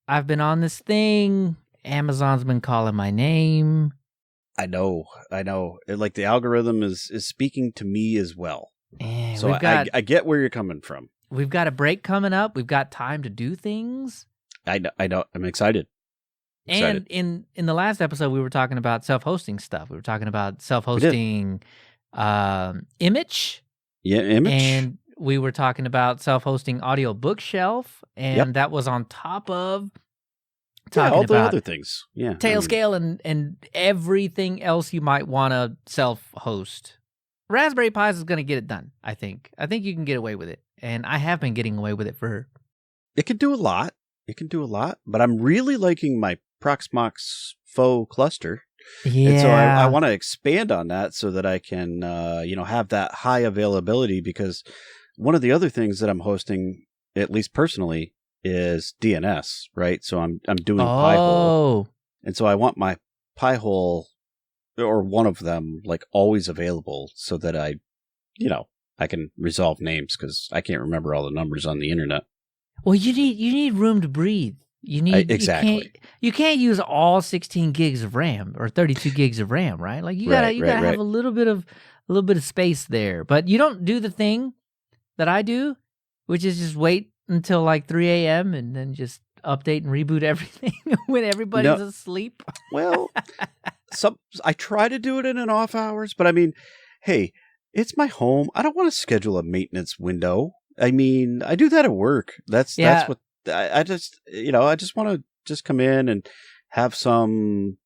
I've been on this thing. Amazon's been calling my name. I know. Like the algorithm is speaking to me as well. And so I get where you're coming from. We've got a break coming up. We've got time to do things. I know. I'm excited. And in the last episode, we were talking about self-hosting stuff. We were talking about self-hosting Image. Yeah, Image. And we were talking about self-hosting Audio Bookshelf. And that was on top of talking all the about other things. Yeah. Tailscale and everything else you might want to self-host. Raspberry Pi is going to get it done, I think. I think you can get away with it. And I have been getting away with it for... It can do a lot. But I'm really liking my Proxmox Faux cluster. Yeah. And so I want to expand on that so that I can, have that high availability, because one of the other things that I'm hosting, at least personally, is DNS, right? So I'm doing Pi-hole. And so I want my Pi-hole, or one of them, like always available so that I can resolve names, because I can't remember all the numbers on the internet. Well, you need room to breathe. You need exactly. You can't use all 16 gigs of RAM or 32 gigs of RAM, right? Like you gotta have a little bit of space there. But you don't do the thing that I do, which is just wait until like 3 a.m. and then just update and reboot everything when everybody's asleep. Well, I try to do it in an off hours, but I mean, hey, it's my home. I don't want to schedule a maintenance window. I mean, I do that at work. That's what I just, I just want to just come in and have some,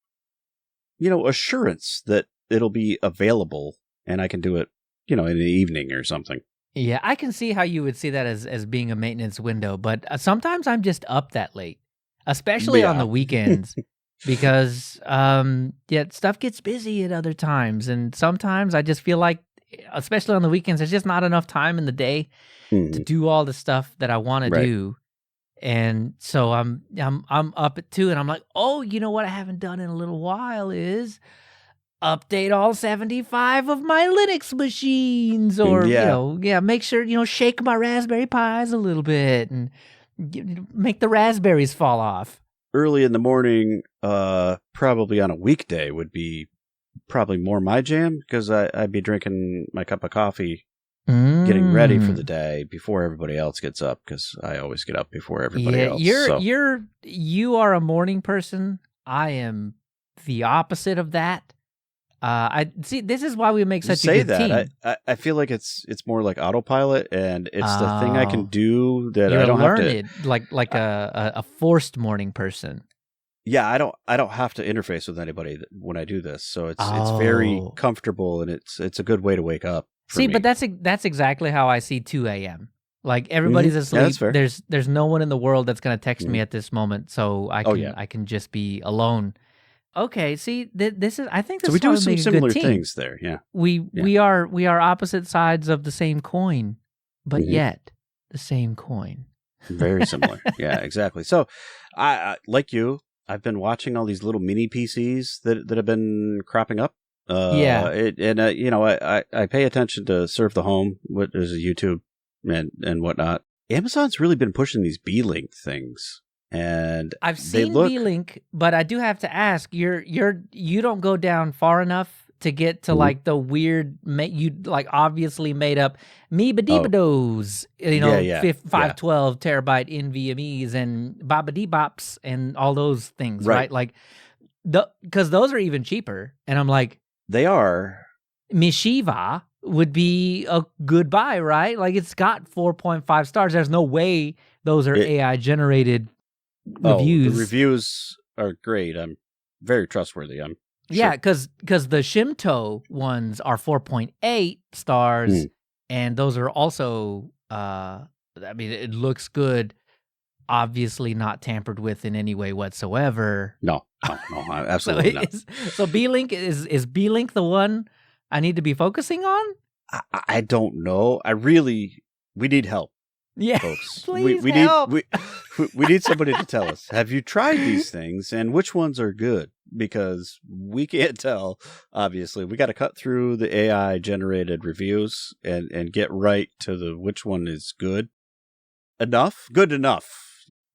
assurance that it'll be available and I can do it, in the evening or something. Yeah, I can see how you would see that as being a maintenance window, but sometimes I'm just up that late, especially on the weekends, because stuff gets busy at other times, and sometimes I just feel like, especially on the weekends, there's just not enough time in the day to do all the stuff that I want to do. And so I'm up at 2 and I'm like, oh, you know what I haven't done in a little while is update all 75 of my Linux machines, or make sure, shake my Raspberry Pis a little bit and make the raspberries fall off. Early in the morning, probably on a weekday, would be probably more my jam, because I'd be drinking my cup of coffee, getting ready for the day before everybody else gets up, because I always get up before everybody else. You are a morning person. I am the opposite of that. I see. This is why we make such a good team. I feel like it's more like autopilot, and it's the thing I can do that I don't learned have to. Like a forced morning person. Yeah, I don't have to interface with anybody when I do this, so it's very comfortable, and it's a good way to wake up. See, but that's exactly how I see 2 a.m. Like everybody's asleep. Yeah, that's fair. There's no one in the world that's going to text me at this moment, so I can just be alone. Okay, see, this is. I think this. So we do some similar team. things there. Yeah, we are opposite sides of the same coin, but yet the same coin. Very similar. Yeah, exactly. So, I like you. I've been watching all these little mini PCs that have been cropping up. I pay attention to Serve the Home, what is YouTube and whatnot. Amazon's really been pushing these Beelink things. And I've seen Beelink, but I do have to ask, you don't go down far enough to get to like the weird, obviously made up Meebadibados, 512 terabyte NVMe's and Babadibops and all those things, right? Like, because those are even cheaper. And I'm like, they are. Mishiva would be a good buy, right? Like, it's got 4.5 stars. There's no way those are AI generated reviews. The reviews are great. I'm very trustworthy. I'm sure. Yeah, because the Shimto ones are 4.8 stars, and those are also. It looks good. Obviously, not tampered with in any way whatsoever. No, absolutely not. So Beelink is Beelink the one I need to be focusing on? I don't know. We need help. Yeah, folks. Please help. We need somebody to tell us. Have you tried these things, and which ones are good? Because we can't tell. Obviously, we got to cut through the AI generated reviews and get right to which one is good enough.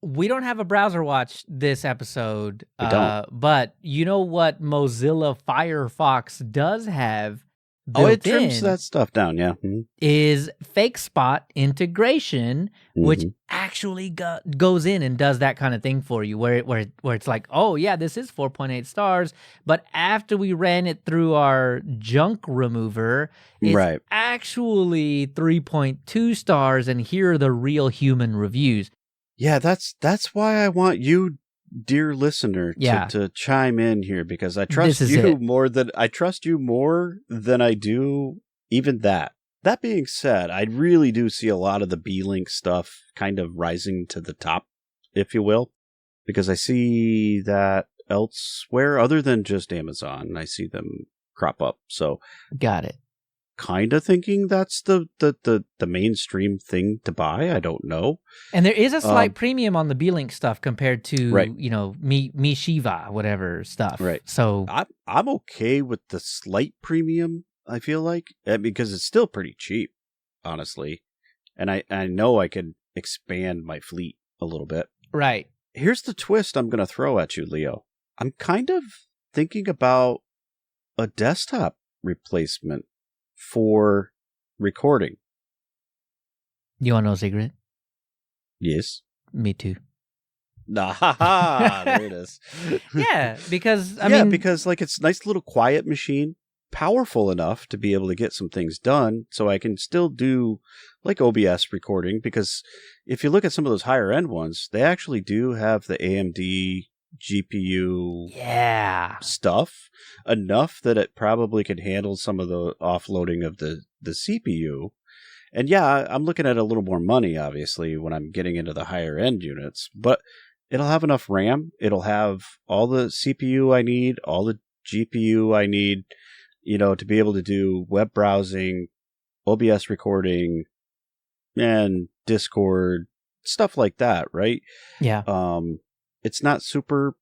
We don't have a browser watch this episode, We don't. but you know what Mozilla Firefox does have Oh, it built trims in that stuff down, yeah. is fake spot integration, which Mhm. actually goes in and does that kind of thing for you, where it's like, oh yeah, this is 4.8 stars, but after we ran it through our junk remover, it's Right. actually 3.2 stars, and here are the real human reviews. Yeah, that's why I want you, dear listener, Yeah. to chime in here, because I trust This is you it. more than I do even that. That being said, I really do see a lot of the Beelink stuff kind of rising to the top, if you will, because I see that elsewhere other than just Amazon. I see them crop up. So Got it. kind of thinking that's the mainstream thing to buy. I don't know. And there is a slight premium on the Beelink stuff compared to, Right. Mi Shiva, whatever stuff. Right. So I'm okay with the slight premium, I feel like, because it's still pretty cheap, honestly. And I know I can expand my fleet a little bit. right. Here's the twist I'm going to throw at you, Leo. I'm kind of thinking about a desktop replacement for recording. You want to know a secret? Yes. Me too. Ah, there it is. Yeah, because I yeah, mean, because like it's a nice little quiet machine, powerful enough to be able to get some things done, so I can still do like OBS recording. Because if you look at some of those higher end ones, they actually do have the AMD GPU yeah, stuff enough that it probably could handle some of the offloading of the CPU. And yeah, I'm looking at a little more money, obviously, when I'm getting into the higher end units, but it'll have enough RAM. It'll have all the CPU I need, all the GPU I need, to be able to do web browsing, OBS recording, and Discord, stuff like that, right? yeah. It's not super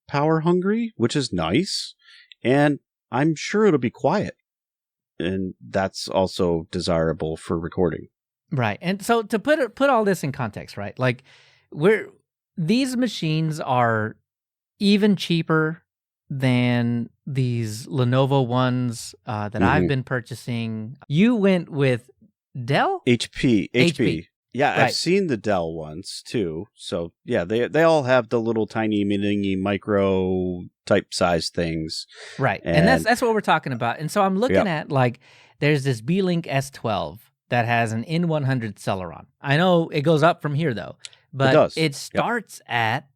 power hungry, which is nice, and I'm sure it'll be quiet. And that's also desirable for recording. Right. And so to put all this in context, right? Like these machines are even cheaper than these Lenovo ones that I've been purchasing. You went with Dell? HP. Yeah, Right. I've seen the Dell ones too. So yeah, they all have the little tiny mini micro type size things. Right. And that's what we're talking about. And so I'm looking at like there's this Beelink S12 that has an N100 Celeron. I know it goes up from here though, but it starts at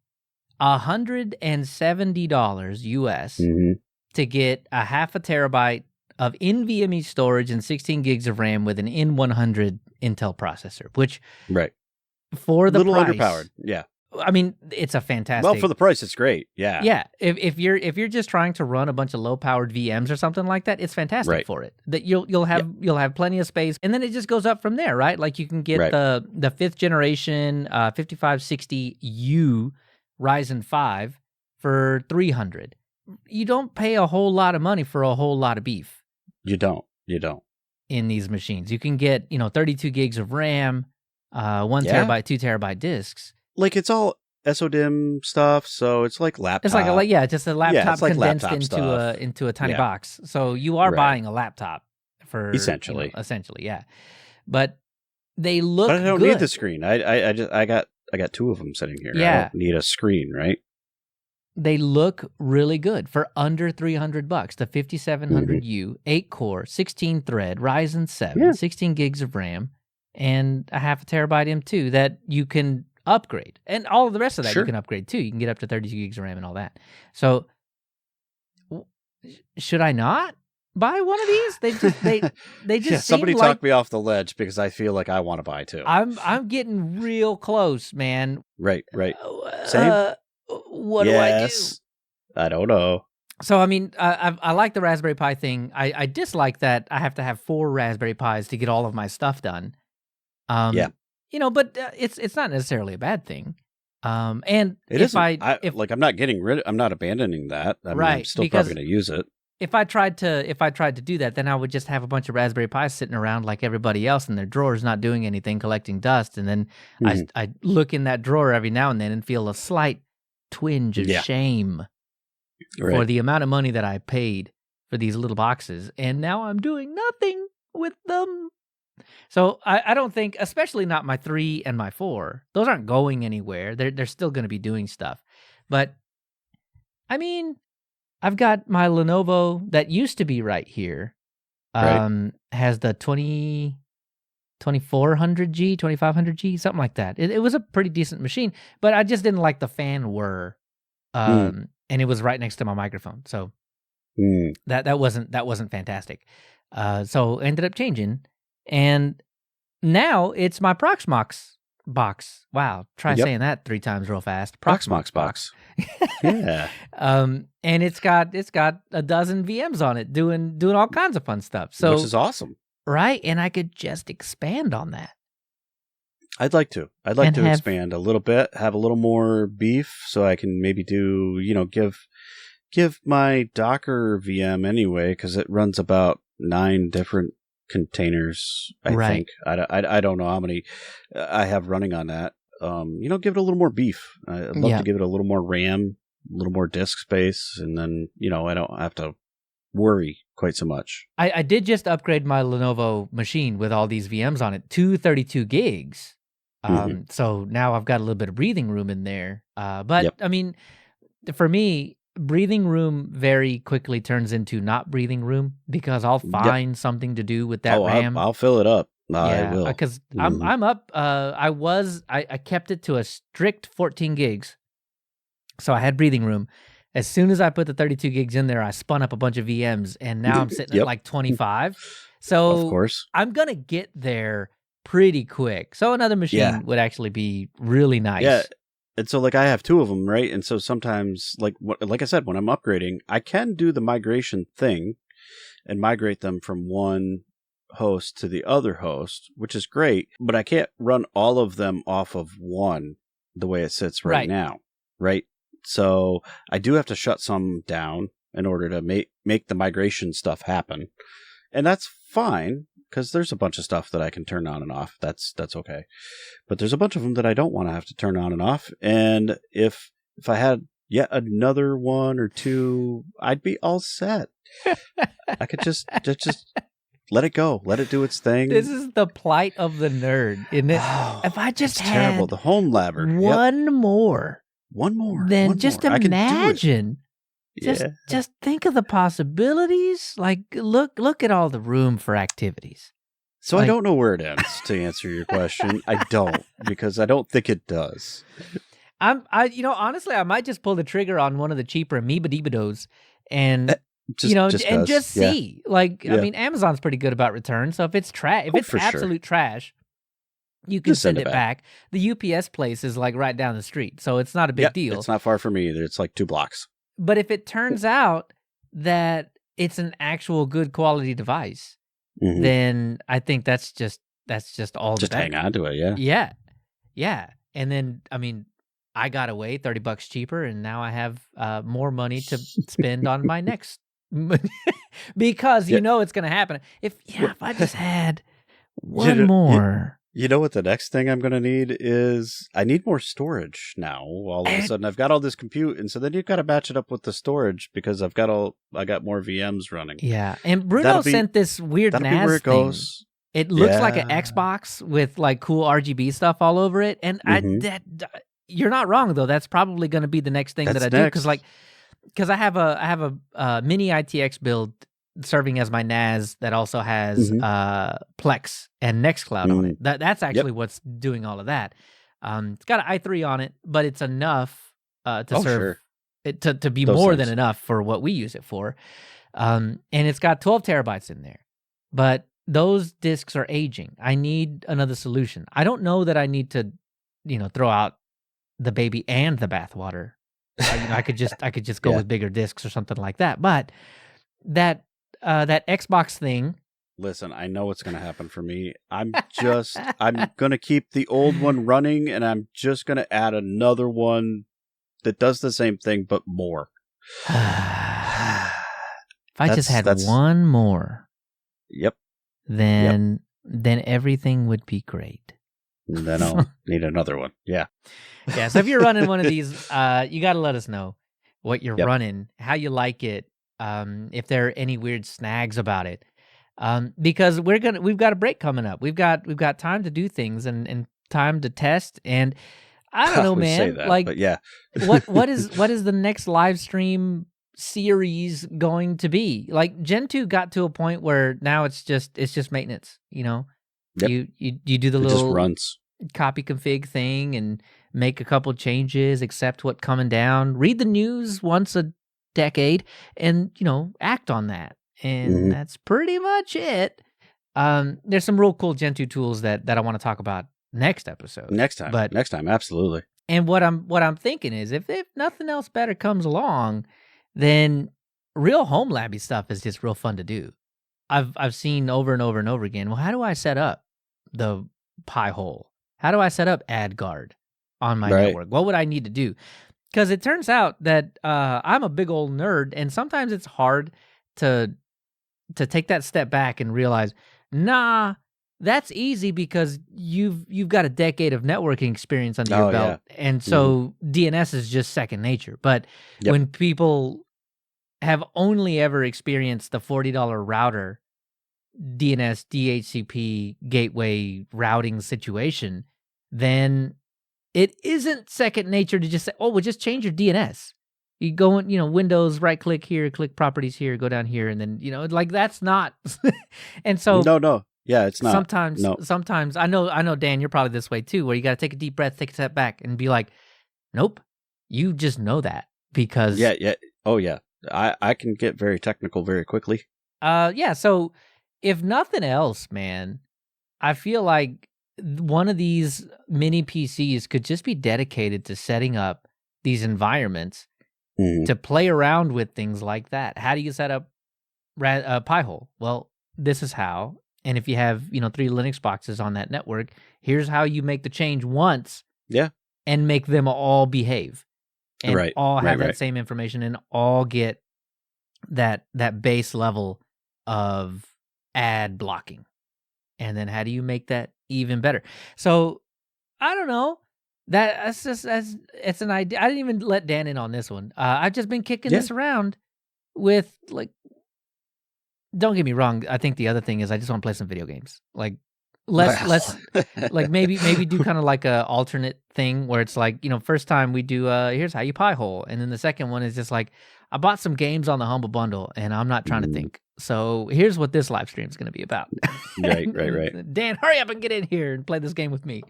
$170 US to get a half a terabyte of NVMe storage and 16 gigs of RAM with an N100 Intel processor, which for the little price, underpowered. Yeah. I mean, it's a fantastic. Well, for the price, it's great. Yeah. Yeah. If you're just trying to run a bunch of low powered VMs or something like that, it's fantastic for it. That you'll have plenty of space, and then it just goes up from there, right? Like you can get the 5th generation 5560U Ryzen 5 for $300. You don't pay a whole lot of money for a whole lot of beef. You don't. In these machines, you can get 32 gigs of RAM, 1 terabyte, 2 terabyte discs. Like it's all SODIMM stuff, so it's like laptop. It's like just a laptop like condensed laptop into a tiny box. So you are buying a laptop for essentially, yeah. But they look. But I don't good. need the screen. I got 2 of them sitting here. Yeah. I don't need a screen, right? They look really good for under $300. The 5700U, 8-core, 16-thread, Ryzen 7, 16 gigs of RAM, and a half a terabyte M2 that you can upgrade. And all of the rest of that you can upgrade too. You can get up to 32 gigs of RAM and all that. So should I not buy one of these? They just somebody seem talked me off the ledge because I feel like I want to buy too. I'm getting real close, man. Right. Same. What do I do? I don't know. So, I mean, I like the Raspberry Pi thing. I dislike that I have to have 4 Raspberry Pis to get all of my stuff done. But it's not necessarily a bad thing. And I'm not getting rid. I'm not abandoning that. I'm still probably going to use it. if I tried to do that, then I would just have a bunch of Raspberry Pis sitting around like everybody else in their drawers, not doing anything, collecting dust, and then I look in that drawer every now and then and feel a slight twinge of shame for the amount of money that I paid for these little boxes, and now I'm doing nothing with them. So I don't think, especially not my 3 and my 4, those aren't going anywhere. They're still going to be doing stuff. But I mean, I've got my Lenovo that used to be right here. Has the 2400G, 2500G, something like that. It was a pretty decent machine, but I just didn't like the fan whir. And it was right next to my microphone. So that wasn't fantastic. So ended up changing, and now it's my Proxmox box. Wow, try saying that 3 times real fast. Proxmox box. Yeah. And it's got a dozen VMs on it doing all kinds of fun stuff. So which is awesome. Right, and I could just expand on that. I'd like to expand a little bit, have a little more beef, so I can maybe do, give my Docker VM anyway, because it runs about 9 different containers, I think. I don't know how many I have running on that. Give it a little more beef. I'd love to give it a little more RAM, a little more disk space, and then, I don't have to worry quite so much. I did just upgrade my Lenovo machine with all these VMs on it to 32 gigs. So now I've got a little bit of breathing room in there. But I mean, for me, breathing room very quickly turns into not breathing room, because I'll find something to do with that RAM. I'll fill it up. I will. Because I'm up. I kept it to a strict 14 gigs. So I had breathing room. As soon as I put the 32 gigs in there, I spun up a bunch of VMs, and now I'm sitting at like 25. So of course, I'm going to get there pretty quick. So another machine would actually be really nice. Yeah. And so, I have 2 of them, right? And so sometimes, like I said, when I'm upgrading, I can do the migration thing and migrate them from one host to the other host, which is great. But I can't run all of them off of one the way it sits right now, right? So I do have to shut some down in order to make the migration stuff happen. And that's fine, because there's a bunch of stuff that I can turn on and off. That's okay. But there's a bunch of them that I don't want to have to turn on and off. And if I had yet another 1 or 2, I'd be all set. I could just let it go. Let it do its thing. This is the plight of the nerd, isn't it? Oh, if I just had terrible. The home labber. One more. Then just imagine. Just think of the possibilities. Like, look at all the room for activities. So I don't know where it ends, to answer your question. I don't, because I don't think it does. Honestly, I might just pull the trigger on one of the cheaper Amoeba-Deebados and just see. I mean, Amazon's pretty good about returns. So if it's trash, if it's absolute trash, you can send it back. The UPS place is like right down the street, so it's not a big deal. It's not far from me either. It's like 2 blocks. But if it turns out that it's an actual good quality device, then I think that's just all. Just hang on to it, yeah. And then, I mean, I got away $30 cheaper, and now I have more money to spend on my next, because it's going to happen. If I just had one more. You know what the next thing I'm going to need is? I need more storage now. All of a sudden, I've got all this compute, and so then you've got to match it up with the storage, because I got more VMs running. Yeah, and Bruno sent this weird NAS thing. It looks like an Xbox with like cool RGB stuff all over it, and you're not wrong though. That's probably going to be the next thing that I do, because I have a mini ITX build serving as my NAS that also has Plex and Nextcloud on it. That's actually what's doing all of that. It's got an i3 on it, but it's enough to serve it to be more than enough for what we use it for. And it's got 12 terabytes in there, but those disks are aging. I need another solution. I don't know that I need to, throw out the baby and the bathwater. I could just go with bigger disks or something like that. But that Xbox thing. Listen, I know what's going to happen for me. I'm going to keep the old one running, and I'm just going to add another one that does the same thing, but more. If I just had That's one more, Yep. then everything would be great. And then I'll need another one. Yeah. Yeah. So if you're running one of these, you got to let us know what you're Yep. running, how you like it, if there are any weird snags about it, because we've got a break coming up. We've got time to do things and time to test. And I don't know, We say man. that, Like, but yeah. what is the next live stream series going to be? Like Gen 2 got to a point where now it's just maintenance, you know. Yep. You do the It just little runs. copy config thing and make a couple changes, accept what's coming down, read the news once a decade, and act on that. And that's pretty much it. There's some real cool Gen 2 tools that I want to talk about next episode. Next time, absolutely. And what I'm thinking is if nothing else better comes along, then real home labby stuff is just real fun to do. I've seen over and over and over again. Well, how do I set up the Pi hole? How do I set up AdGuard on my network? What would I need to do? Because it turns out that I'm a big old nerd, and sometimes it's hard to take that step back and realize, nah, that's easy because you've got a decade of networking experience under your belt, and so DNS is just second nature. But when people have only ever experienced the $40 router DNS DHCP gateway routing situation, then it isn't second nature to just say, oh, well, just change your DNS. You go in, Windows, right click here, click properties here, go down here, and then, like that's not. And so no. Yeah, it's not. Sometimes I know, Dan, you're probably this way too, where you got to take a deep breath, take a step back and be like, nope, you just know that because. Yeah. Oh, yeah. I can get very technical very quickly. Yeah. So if nothing else, man, I feel like one of these mini PCs could just be dedicated to setting up these environments to play around with things like that. How do you set up Pi-hole? Well, this is how. And if you have, 3 Linux boxes on that network, here's how you make the change once. Yeah. And make them all behave. And all have that right. same information and all get that base level of ad blocking. And then how do you make that even better? So I don't know. It's an idea. I didn't even let Dan in on this one. I've just been kicking this around with like. Don't get me wrong. I think the other thing is I just want to play some video games. Like let's like maybe do kind of like a alternate thing where it's like first time we do here's how you Pi-hole, and then the second one is just like I bought some games on the Humble Bundle and I'm not trying to think. So here's what this live stream is going to be about. Right. Dan, hurry up and get in here and play this game with me.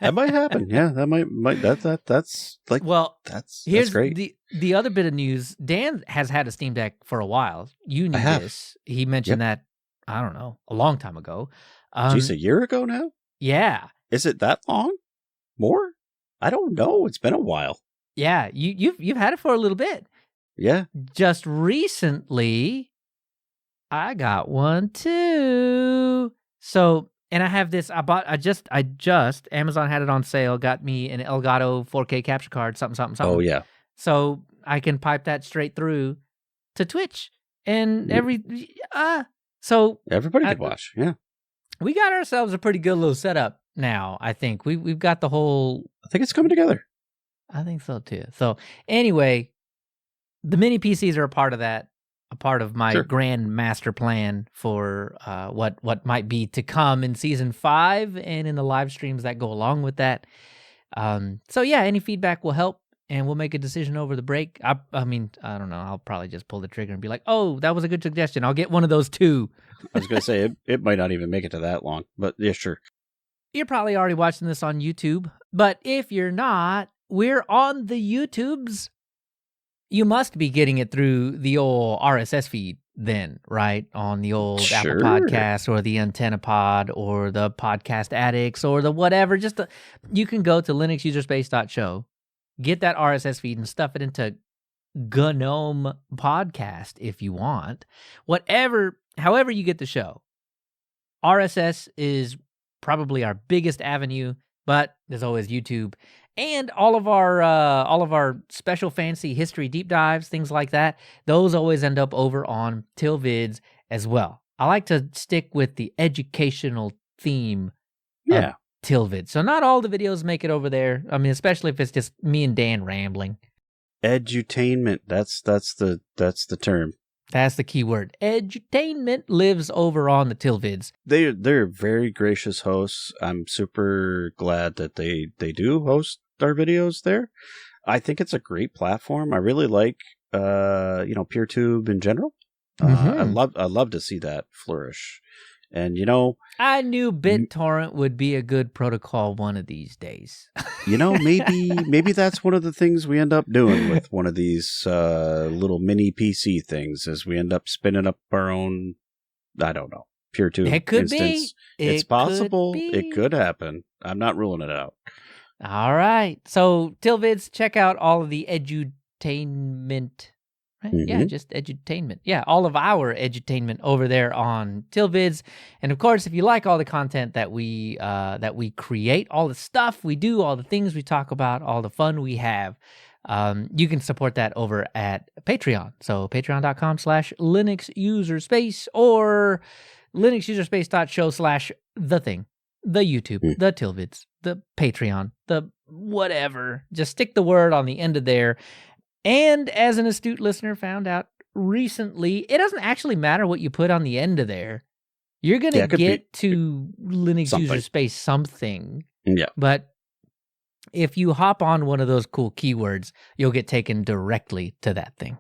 That might happen. Yeah, that might that's like that's great. The other bit of news. Dan has had a Steam Deck for a while. You knew this. He mentioned that I don't know a long time ago. Geez, a year ago now? Yeah. Is it that long? More? I don't know. It's been a while. Yeah, you've had it for a little bit. Yeah. Just recently, I got one too. So, and I have this. I just Amazon had it on sale. Got me an Elgato 4K capture card. Something. Oh yeah. So I can pipe that straight through to Twitch and so everybody could watch. Yeah. We got ourselves a pretty good little setup now. I think we've got the whole. I think it's coming together. I think so too. So anyway, the mini PCs are a part of that. A part of my grand master plan for what might be to come in season 5 and in the live streams that go along with that. So yeah, any feedback will help, and we'll make a decision over the break. I mean, I don't know. I'll probably just pull the trigger and be like, "Oh, that was a good suggestion. I'll get one of those too." I was going to say it might not even make it to that long, but yeah, sure. You're probably already watching this on YouTube, but if you're not, we're on the YouTubes. You must be getting it through the old RSS feed then, right? On the old Apple Podcasts or the Antenna Pod or the Podcast Addicts or the whatever. You can go to linuxuserspace.show, get that RSS feed and stuff it into GNOME Podcast if you want. However you get the show. RSS is probably our biggest avenue, but there's always YouTube. And all of our special fancy history deep dives, things like that, those always end up over on TillVids as well. I like to stick with the educational theme of TillVids. So not all the videos make it over there. I mean, especially if it's just me and Dan rambling. Edutainment, that's the term. That's the key word. Edutainment lives over on the TillVids. They're very gracious hosts. I'm super glad that they do host our videos there. I think it's a great platform. I really like PeerTube in general. I love to see that flourish. And I knew BitTorrent would be a good protocol one of these days. Maybe that's one of the things we end up doing with one of these little mini PC things, is we end up spinning up our own, I don't know, PeerTube it could instance. Be. It's possible. It could happen. I'm not ruling it out. All right. So TillVids, check out all of the edutainment. Right? Yeah, just edutainment. Yeah, all of our edutainment over there on TillVids. And of course, if you like all the content that we create, all the stuff we do, all the things we talk about, all the fun we have, you can support that over at Patreon. So patreon.com/LinuxUserspace or linuxuserspace.show/the YouTube, the TillVids, the Patreon, the whatever. Just stick the word on the end of there. And as an astute listener found out recently, it doesn't actually matter what you put on the end of there. You're going to get to Linux User Space something. Yeah. But if you hop on one of those cool keywords, you'll get taken directly to that thing.